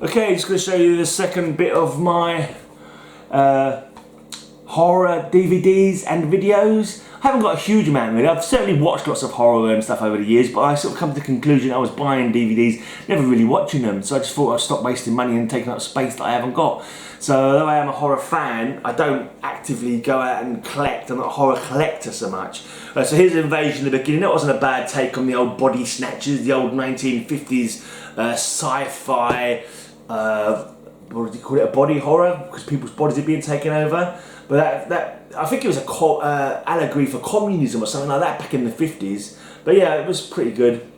Okay, just going to show you the second bit of my horror DVDs and videos. I haven't got a huge amount really. I've certainly watched lots of horror and stuff over the years, but I sort of come to the conclusion I was buying DVDs, never really watching them, so I just thought I'd stop wasting money and taking up space that I haven't got. So although I am a horror fan, I don't actively go out and collect. I'm not a horror collector so much. So here's Invasion at the beginning. That wasn't a bad take on the old Body Snatchers, the old 1950s sci-fi, what do you call it, a body horror, because people's bodies are being taken over. But that I think it was a allegory for communism or something like that back in the 50s. But yeah, it was pretty good.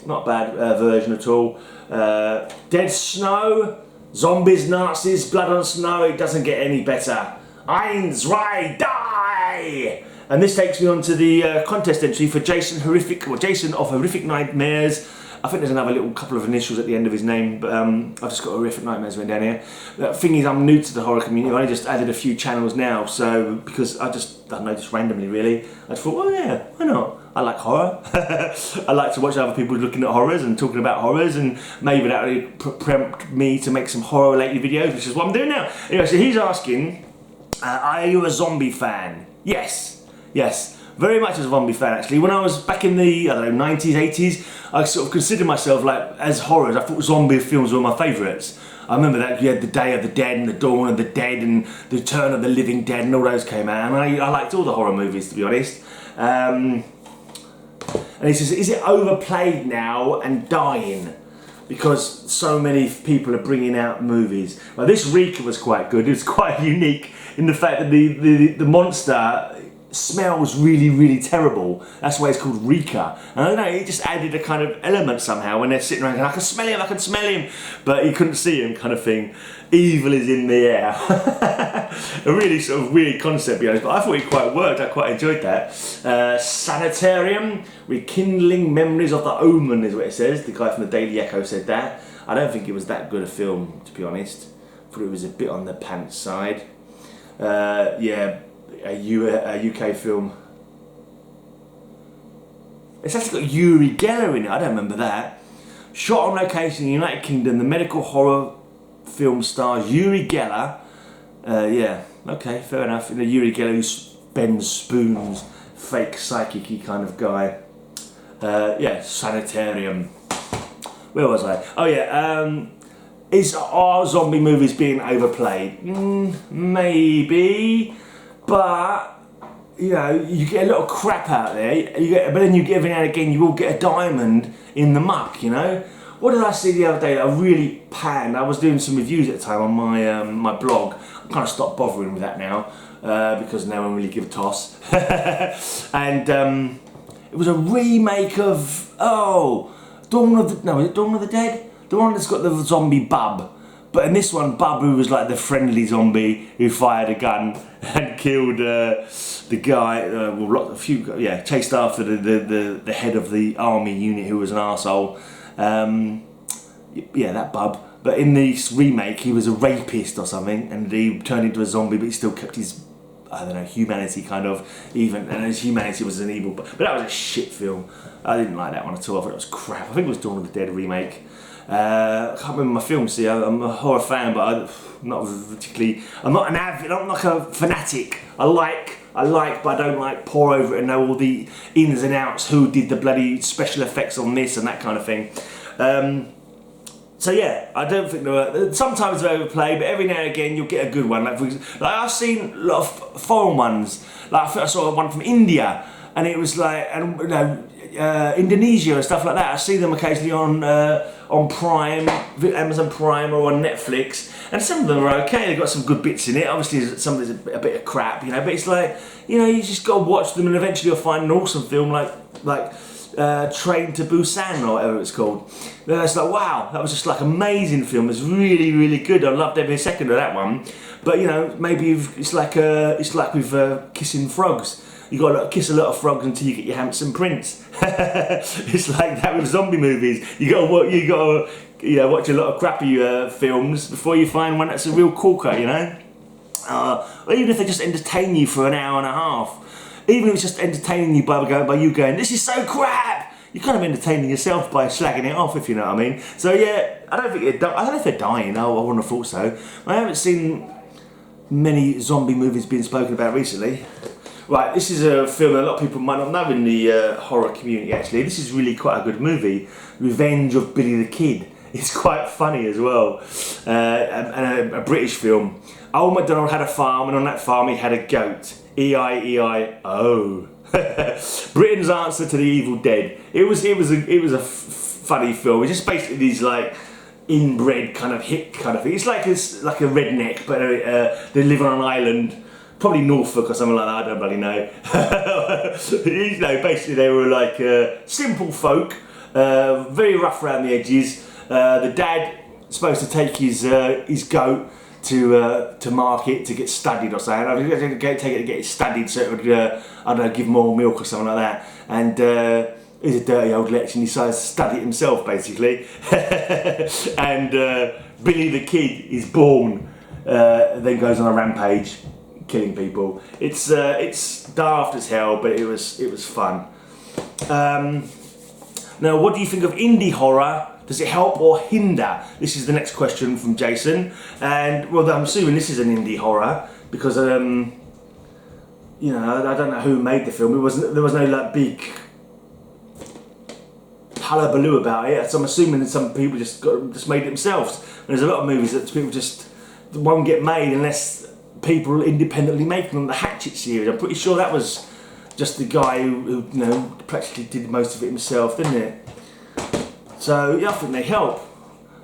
Not a bad version at all. Dead Snow, zombies, Nazis, blood on snow. It doesn't get any better. Eins, zwei, die! And this takes me on to the contest entry for Jason of Horrific Nightmares. I think there's another little couple of initials at the end of his name, but I've just got Horrific Nightmares written down here. The thing is, I'm new to the horror community. I only just added a few channels now, so because I don't know, just randomly really. I just thought, well, yeah, why not? I like horror. I like to watch other people looking at horrors and talking about horrors, and maybe that will prompt me to make some horror-related videos, which is what I'm doing now. Anyway, so he's asking, are you a zombie fan? Yes. Yes. Very much a zombie fan actually. When I was back in the 90s, 80s, I sort of considered myself like as horrors. I thought zombie films were my favourites. I remember that you had the Day of the Dead and the Dawn of the Dead and the Return of the Living Dead and all those came out, and I liked all the horror movies, to be honest. And he says, is it overplayed now and dying? Because so many people are bringing out movies. Well, this Rika was quite good. It was quite unique in the fact that the monster smells really, really terrible. That's why it's called Rika. And I don't know, it just added a kind of element somehow when they're sitting around going, I can smell him, I can smell him. But you couldn't see him, kind of thing. Evil is in the air. A really sort of weird concept, to be honest, but I thought it quite worked. I quite enjoyed that. Sanitarium, rekindling memories of the Omen is what it says. The guy from the Daily Echo said that. I don't think it was that good a film, to be honest. I thought it was a bit on the pants side. Yeah. A UK film. It's actually got Uri Geller in it, I don't remember that. Shot on location in the United Kingdom, the medical horror film stars Uri Geller. Yeah, okay, fair enough. Uri Geller, who's Ben Spoon's fake psychic-y kind of guy. Yeah, Sanitarium. Where was I? Oh yeah, are zombie movies being overplayed? Maybe. But, you know, you get a lot of crap out there, but then you get every now and again, you will get a diamond in the muck, you know? What did I see the other day that I really panned? I was doing some reviews at the time on my my blog. I kind of stopped bothering with that now, because no one really give a toss. And it was a remake of, Dawn of the Dead? The one that's got the zombie bub. But in this one, Babu was like the friendly zombie who fired a gun and killed the guy. Chased after the head of the army unit who was an arsehole. Yeah, that bub. But in this remake, he was a rapist or something, and he turned into a zombie, but he still kept his, I don't know, humanity kind of, even, and his humanity was an evil. But that was a shit film. I didn't like that one at all. I thought it was crap. I think it was Dawn of the Dead remake. I can't remember my film. See, I'm a horror fan, but I'm not an avid. I'm like a fanatic. I like, but I don't like pour over it and know all the ins and outs. Who did the bloody special effects on this and that kind of thing. So yeah, I don't think there were. Sometimes they're overplayed, but every now and again you'll get a good one. Like I've seen a lot of foreign ones. Like I think I saw one from India, and it was like, Indonesia and stuff like that. I see them occasionally on Prime, Amazon Prime, or on Netflix, and some of them are okay. They've got some good bits in it. Obviously, some of it's a bit of crap, you know. But it's like, you know, you just got to watch them, and eventually you'll find an awesome film like Train to Busan or whatever it's called. Then it's like, wow, that was just like amazing film. It's really, really good. I loved every second of that one. But you know, maybe it's like with kissing frogs. You got to kiss a lot of frogs until you get your handsome prince. It's like that with zombie movies. You got to watch a lot of crappy films before you find one that's a real corker, you know. Or even if they just entertain you for an hour and a half. Even if it's just entertaining you by you going, this is so crap. you're kind of entertaining yourself by slagging it off, if you know what I mean. So yeah, I don't know if they're dying. I wouldn't have thought so. I haven't seen many zombie movies being spoken about recently. Right, this is a film a lot of people might not know in the horror community. Actually, this is really quite a good movie, Revenge of Billy the Kid. It's quite funny as well, and a British film. Old MacDonald had a farm, and on that farm he had a goat. E-I-E-I-O. Britain's answer to the Evil Dead. It was a funny film. It's just basically these like inbred kind of hick kind of thing. It's like a redneck, but they live on an island, probably Norfolk or something like that. I don't bloody know. You know, basically they were like simple folk, very rough around the edges. The dad supposed to take his goat to market to get studied or something. I was going to take it to get it studied so it would, I don't know, give more milk or something like that. And he's a dirty old lech and he decides to study it himself, basically. And Billy the Kid is born, then goes on a rampage, killing people. It's daft as hell, but it was fun. Now, what do you think of indie horror? Does it help or hinder? This is the next question from Jason, and well, I'm assuming this is an indie horror because you know, I don't know who made the film. There was no like big hullabaloo about it, so I'm assuming that some people just made it themselves. And there's a lot of movies that people just won't get made unless people independently make them. The Hatchet series, I'm pretty sure that was just the guy who you know practically did most of it himself, didn't it? So yeah, I think they help.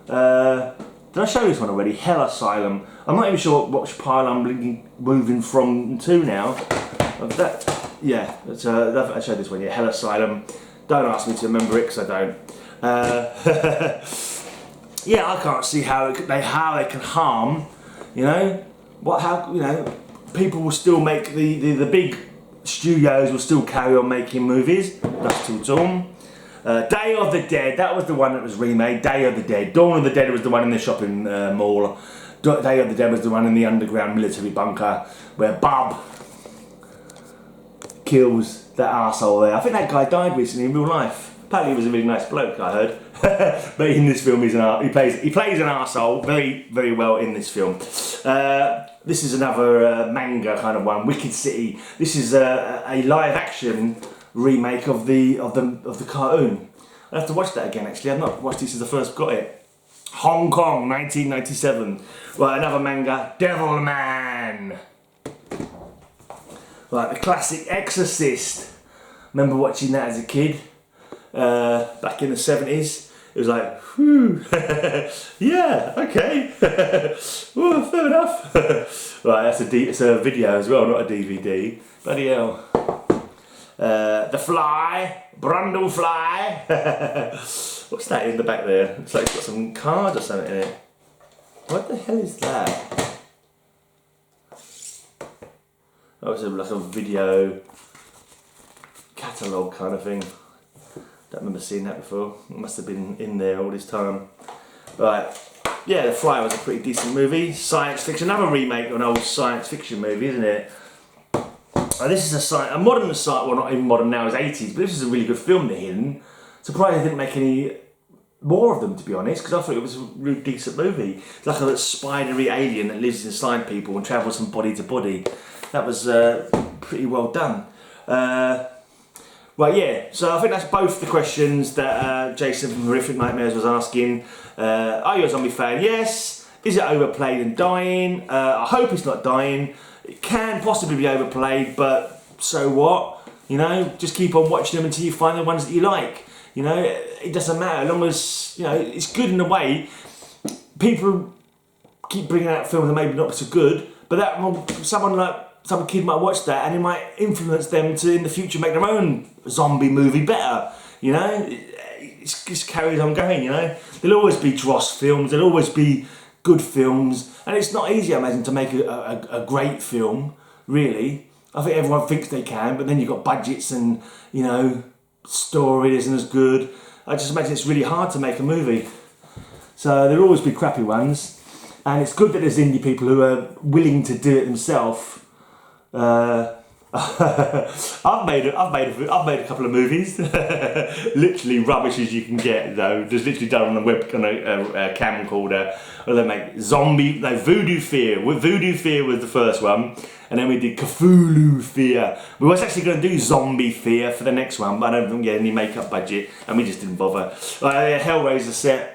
Did I show this one already? Hell Asylum. I'm not even sure what pile I'm moving from to now. Yeah, I showed this one. Yeah, Hell Asylum. Don't ask me to remember it because I don't. Yeah, I can't see how they can harm. You know how you know people will still make the big studios will still carry on making movies. That's till dawn. Day of the Dead, that was the one that was remade. Day of the Dead. Dawn of the Dead was the one in the shopping mall. Day of the Dead was the one in the underground military bunker where Bob kills that arsehole there. I think that guy died recently in real life. Apparently he was a really nice bloke, I heard. But in this film he plays an arsehole very, very well in this film. This is another manga kind of one, Wicked City. This is a live action remake of the cartoon. I have to watch that again actually. I've not watched this since I first got it. Hong Kong, 1997. Right, another manga, Devilman. Right, the classic Exorcist. Remember watching that as a kid, back in the 70s. It was like, whew, yeah, okay, well, fair enough. Right, it's a video as well, not a DVD. Bloody hell. The Fly, Brundle Fly. What's that in the back there? It's like it's got some cards or something in it. What the hell is that? That was like a video catalogue kind of thing. Don't remember seeing that before. It must have been in there all this time. Right, yeah, The Fly was a pretty decent movie. Science fiction, another remake of an old science fiction movie, isn't it? This is a modern science, well not even modern now, it's 80s, but this is a really good film, The Hidden. Surprised they didn't make any more of them, to be honest, because I thought it was a really decent movie. It's like a spidery alien that lives inside people and travels from body to body. That was pretty well done. Right, yeah, so I think that's both the questions that Jason from Horrific Nightmares was asking. Are you a zombie fan? Yes. Is it overplayed and dying? I hope it's not dying. It can possibly be overplayed, but so what? You know, just keep on watching them until you find the ones that you like. You know, it doesn't matter, as long as, you know, it's good in a way. People keep bringing out films that maybe not so good, but that some kid might watch that and it might influence them to, in the future, make their own zombie movie better. You know, it just carries on going, you know. There'll always be dross films, there'll always be good films, and it's not easy, I imagine, to make a great film, really. I think everyone thinks they can, but then you've got budgets and, you know, story isn't as good. I just imagine it's really hard to make a movie. So there'll always be crappy ones, and it's good that there's indie people who are willing to do it themselves. I've made a couple of movies. Literally rubbish as you can get though. Just literally done on a camcorder. Well, they make Voodoo Fear. Voodoo Fear was the first one, and then we did Cthulhu Fear. We was actually going to do Zombie Fear for the next one, but I don't think we had any makeup budget, and we just didn't bother. Hellraiser set.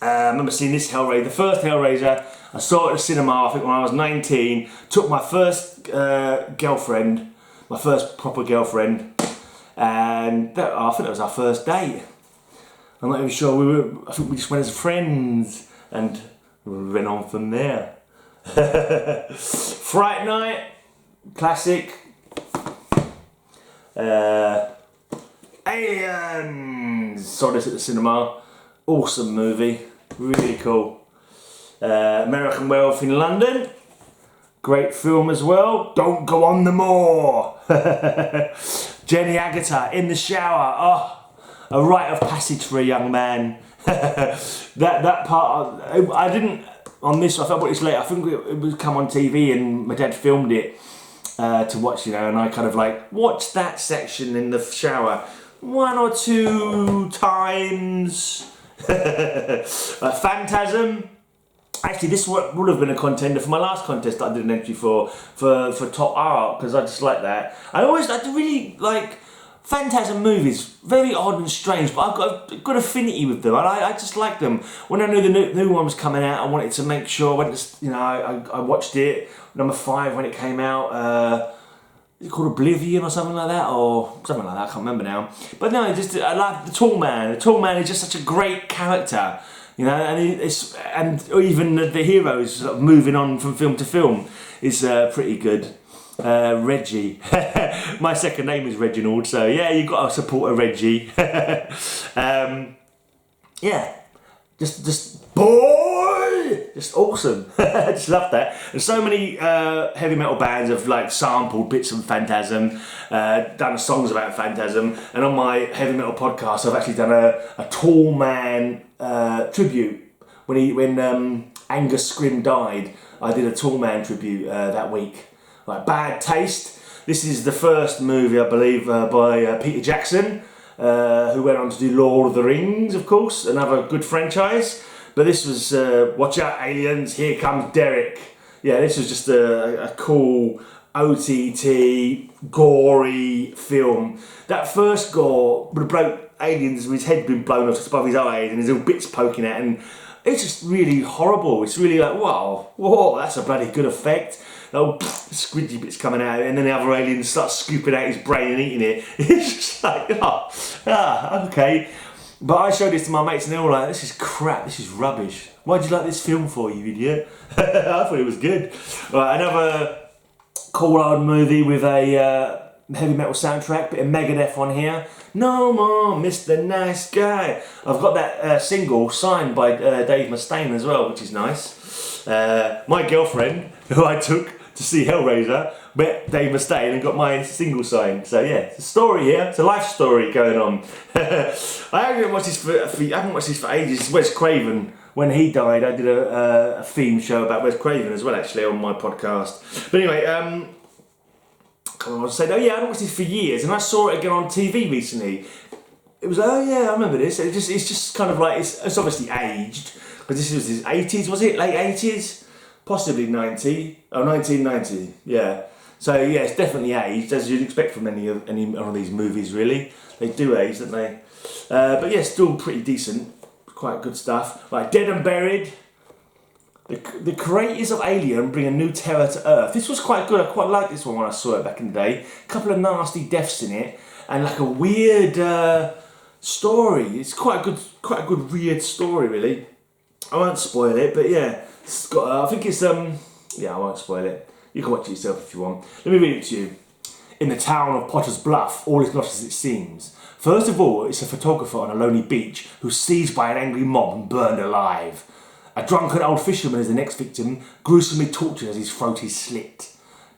I remember seeing this Hellraiser, the first Hellraiser. I saw it at the cinema, I think when I was 19. Took my first girlfriend, my first proper girlfriend, and I think that was our first date. I'm not even sure, I think we just went as friends, and we went on from there. Fright Night, classic. Aliens, saw this at the cinema. Awesome movie, really cool. American Werewolf in London, great film as well. Don't Go on the Moor. Jenny Agutter in the shower. A rite of passage for a young man. that part, I didn't on this. I thought about this later. I think it would come on TV, and my dad filmed it to watch, and I kind of like watched that section in the shower 1 or 2 times. Phantasm. Actually, this would have been a contender for my last contest that I did an entry for top art, because I just like that. I really like Phantasm movies, very odd and strange, but I've got a good affinity with them. I just like them. When I knew the new one was coming out, I wanted to make sure. I watched it number 5 when it came out. Is it called Oblivion or something like that, or something like that? I can't remember now. But no, I like the Tall Man. The Tall Man is just such a great character, and even the heroes sort of moving on from film to film is pretty good. Reggie, my second name is Reginald, so yeah, you've got to support a Reggie. Just boy, just awesome. I just love that. There's so many heavy metal bands have like sampled bits of Phantasm, done songs about Phantasm, and on my heavy metal podcast, I've actually done a Tall Man tribute. When Angus Scrimm died, I did a Tall Man tribute that week. Like Bad Taste. This is the first movie, I believe, by Peter Jackson, who went on to do Lord of the Rings, of course, another good franchise. But this was, watch out aliens, here comes Derek. Yeah, this was just a cool OTT, gory film. That first gore, the bloke, aliens, with his head been blown off just above his eyes and his little bits poking out, and it's just really horrible. It's really like, whoa, that's a bloody good effect. Oh, squidgy bits coming out, and then the other alien starts scooping out his brain and eating it. It's just like, okay. But I showed this to my mates, and they were like, this is crap, this is rubbish. Why'd you like this film for, you idiot? I thought it was good. Right, another cool old movie with a heavy metal soundtrack, bit of Megadeth on here. No more Mr. Nice Guy. I've got that single signed by Dave Mustaine as well, which is nice. My girlfriend, who I took to see Hellraiser, met Dave Mustaine and got my single signed. So yeah, it's a story here. It's a life story going on. I haven't watched this for ages. Wes Craven. When he died, I did a theme show about Wes Craven as well, actually, on my podcast. But anyway, I was saying, I haven't watched this for years, and I saw it again on TV recently. It was, I remember this. It's just kind of like, it's obviously aged, because this was his 80s, was it? Late 80s? Possibly 1990, yeah. So yeah, it's definitely aged, as you'd expect from any of these movies, really. They do age, don't they? But yeah, still pretty decent. Quite good stuff. Like Dead and Buried. The creators of Alien bring a new terror to Earth. This was quite good. I quite liked this one when I saw it back in the day. A couple of nasty deaths in it, and like a weird story. It's quite a good weird story, really. I won't spoil it, but yeah, it's got. I think it's I won't spoil it. You can watch it yourself if you want. Let me read it to you. In the town of Potter's Bluff, all is not as it seems. First of all, it's a photographer on a lonely beach who's seized by an angry mob and burned alive. A drunken old fisherman is the next victim, gruesomely tortured as his throat is slit.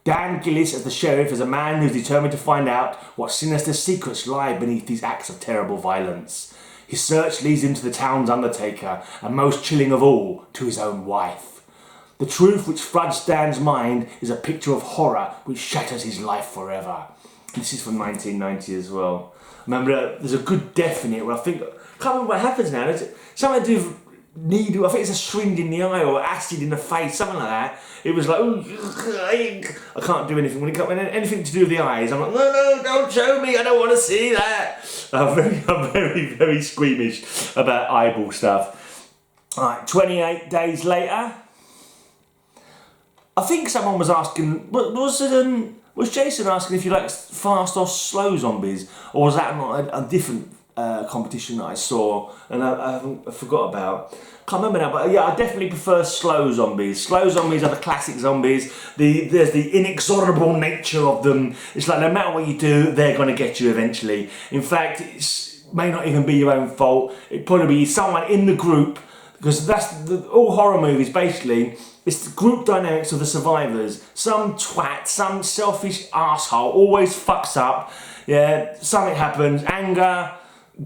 Dan Gillis as the sheriff is a man who's determined to find out what sinister secrets lie beneath these acts of terrible violence. His search leads him to the town's undertaker, and most chilling of all, to his own wife. The truth which floods Dan's mind is a picture of horror which shatters his life forever. This is from 1990 as well. Remember, there's a good death in it where I think, I can't remember what happens now. There's something to do with needle, I think it's a syringe in the eye or acid in the face, something like that. It was like, I can't do anything when it comes anything to do with the eyes. I'm like, no, don't show me, I don't want to see that. I'm very squeamish about eyeball stuff. Alright, 28 days later. I think someone was asking, was Jason asking if you like fast or slow zombies, or was that not a different competition that I saw and I forgot about? Can't remember now, but yeah, I definitely prefer slow zombies. Slow zombies are the classic zombies. There's the inexorable nature of them. It's like no matter what you do, they're going to get you eventually. In fact, it may not even be your own fault. It'd probably be someone in the group, because that's all horror movies basically. It's the group dynamics of the survivors. Some twat, some selfish asshole always fucks up. Yeah, something happens. Anger,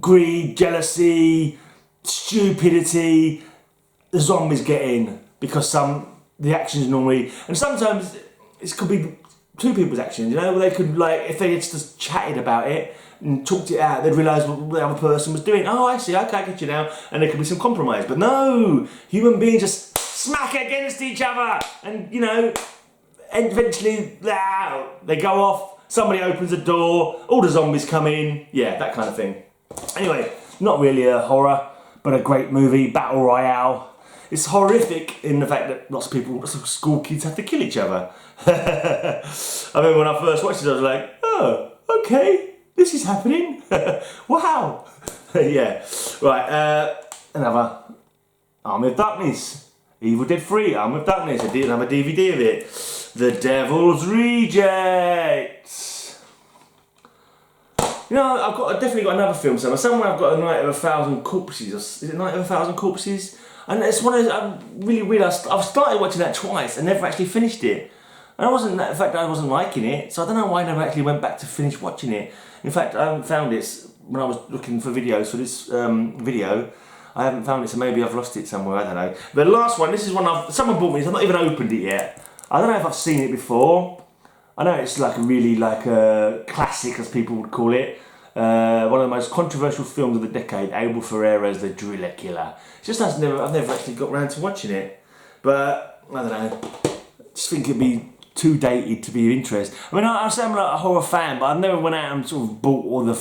greed, jealousy, stupidity. The zombies get in because the actions normally, and sometimes it could be two people's actions. You know, they could, like, if they had just chatted about it and talked it out, they'd realise what the other person was doing. Oh, I see. Okay, I get you now. And there could be some compromise. But no, human beings just smack against each other, and you know, and eventually they go off. Somebody opens the door. All the zombies come in. Yeah, that kind of thing. Anyway, not really a horror, but a great movie. Battle Royale. It's horrific in the fact that lots of school kids have to kill each other. I remember when I first watched it, I was like, oh, okay, this is happening. Wow. Yeah. Right, another Army of Darkness. Evil Dead 3, Army of Darkness. I did have a DVD of it. The Devil's Rejects. You know, I've definitely got another film somewhere. I've got A Night of a Thousand Corpses. Is it Night of a Thousand Corpses? And it's one of those, I'm really weird. I've started watching that twice and never actually finished it. And in fact, I wasn't liking it, so I don't know why I never actually went back to finish watching it. In fact, I haven't found it when I was looking for videos for this video. I haven't found it, so maybe I've lost it somewhere, I don't know. The last one, this is one someone bought me, so I've not even opened it yet. I don't know if I've seen it before. I know it's like a classic, as people would call it. One of the most controversial films of the decade, Abel Ferrara's The Driller Killer. It's just I've never actually got around to watching it. But, I don't know, I just think it'd be too dated to be of interest. I mean, I say I'm like a horror fan, but I've never went out and sort of bought all the...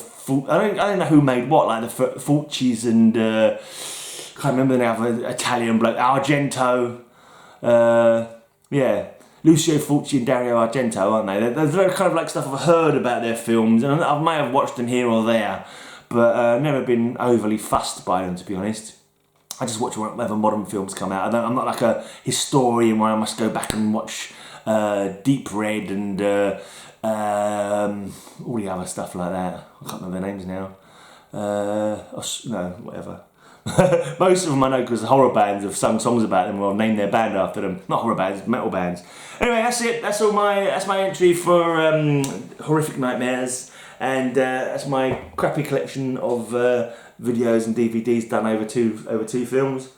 I don't know who made what, like the Fulcis and... can't remember the name of the Italian bloke, Argento. Yeah, Lucio Fulci and Dario Argento, aren't they? They're kind of like stuff I've heard about their films, and I may have watched them here or there, but never been overly fussed by them, to be honest. I just watch whenever modern films come out. I'm not like a historian where I must go back and watch Deep Red and all the other stuff like that. I can't remember their names now. No, whatever. Most of them I know because horror bands have sung songs about them or named their band after them. Not horror bands, metal bands. Anyway, that's it. That's my entry for horrific nightmares, and that's my crappy collection of videos and DVDs done over two films.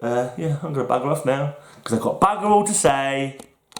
Yeah, I'm gonna bugger off now because I've got bugger all to say.